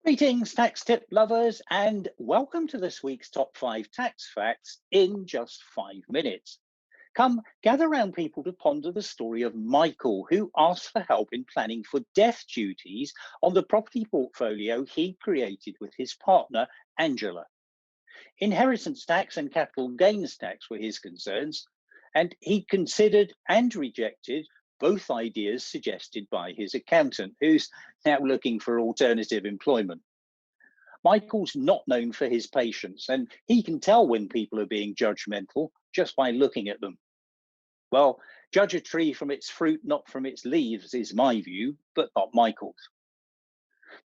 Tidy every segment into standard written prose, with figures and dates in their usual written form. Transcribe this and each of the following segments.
Greetings, tax tip lovers, and welcome to this week's top 5 tax facts in just 5 minutes. Come, gather round people to ponder the story of Michael, who asked for help in planning for death duties on the property portfolio he created with his partner, Angela. Inheritance tax and capital gains tax were his concerns, and he considered and rejected both ideas suggested by his accountant, who's now looking for alternative employment. Michael's not known for his patience, and he can tell when people are being judgmental just by looking at them. Well, judge a tree from its fruit, not from its leaves, is my view, but not Michael's.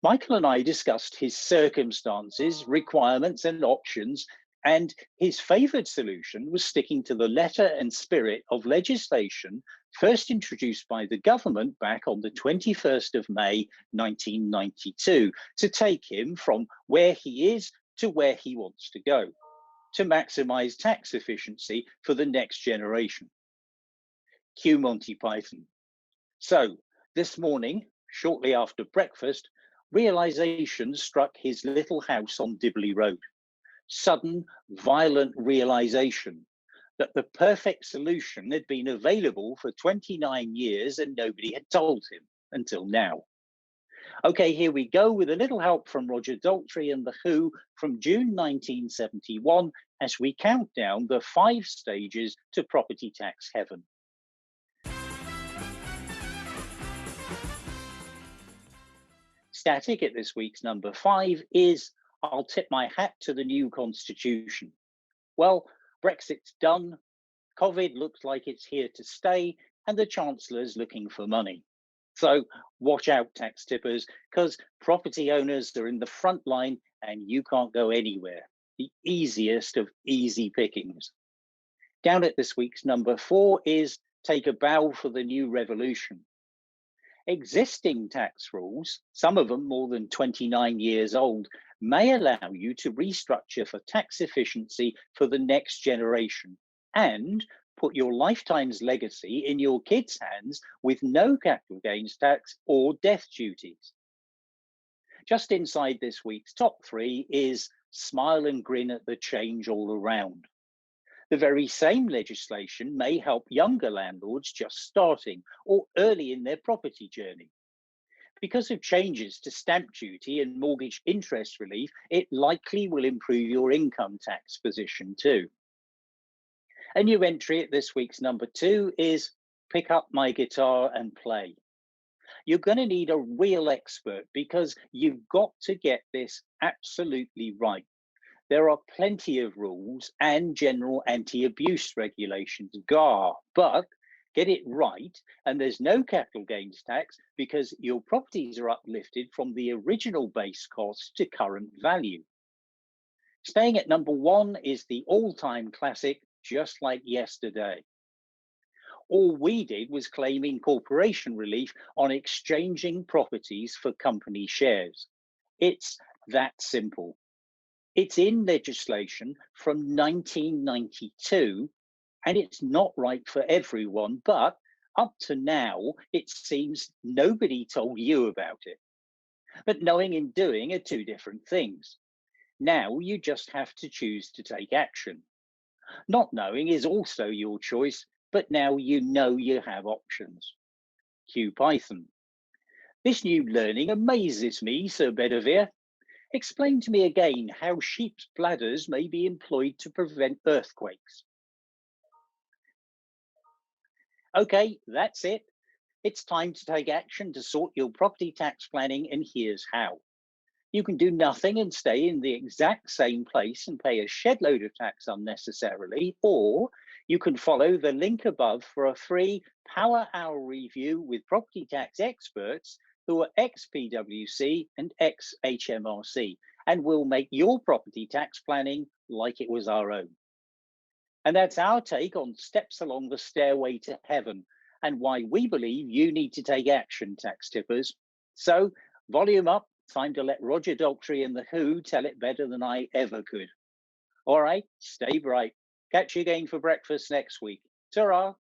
Michael and I discussed his circumstances, requirements, and options, and his favoured solution was sticking to the letter and spirit of legislation first introduced by the government back on the 21st of May 1992 to take him from where he is to where he wants to go, to maximise tax efficiency for the next generation. Cue Monty Python. So, this morning, shortly after breakfast, realisation struck his little house on Dibley Road. Sudden, violent realisation that the perfect solution had been available for 29 years and nobody had told him until now. Okay, here we go with a little help from Roger Daltry and The Who from June 1971 as we count down the 5 stages to property tax heaven. Static at this week's number 5 is I'll tip my hat to the new constitution. Well, Brexit's done, COVID looks like it's here to stay, and the Chancellor's looking for money. So watch out, tax tippers, because property owners are in the front line and you can't go anywhere. The easiest of easy pickings. Down at this week's number 4 is take a bow for the new revolution. Existing tax rules, some of them more than 29 years old, may allow you to restructure for tax efficiency for the next generation and put your lifetime's legacy in your kids' hands with no capital gains tax or death duties. Just inside this week's top 3 is smile and grin at the change all around. The very same legislation may help younger landlords just starting or early in their property journey. Because of changes to stamp duty and mortgage interest relief, it likely will improve your income tax position too. A new entry at this week's number 2 is pick up my guitar and play. You're going to need a real expert because you've got to get this absolutely right. There are plenty of rules and general anti-abuse regulations, but get it right and there's no capital gains tax because your properties are uplifted from the original base cost to current value. Staying at number 1 is the all-time classic, Just Like Yesterday. All we did was claim Incorporation Relief on exchanging properties for company shares. It's that simple. It's in legislation from 1992, and it's not right for everyone, but up to now, it seems nobody told you about it. But knowing and doing are 2 different things. Now you just have to choose to take action. Not knowing is also your choice, but now you know you have options. Cue Python. This new learning amazes me, Sir Bedivere. Explain to me again how sheep's bladders may be employed to prevent earthquakes. Okay, that's it. It's time to take action to sort your property tax planning, and here's how. You can do nothing and stay in the exact same place and pay a shed load of tax unnecessarily, or you can follow the link above for a free Power Hour review with property tax experts who are ex-PwC and ex-HMRC, and will make your property tax planning like it was our own. And that's our take on steps along the stairway to heaven and why we believe you need to take action, tax tippers. So volume up, time to let Roger Daltry and The Who tell it better than I ever could. All right, stay bright. Catch you again for breakfast next week. Ta-ra.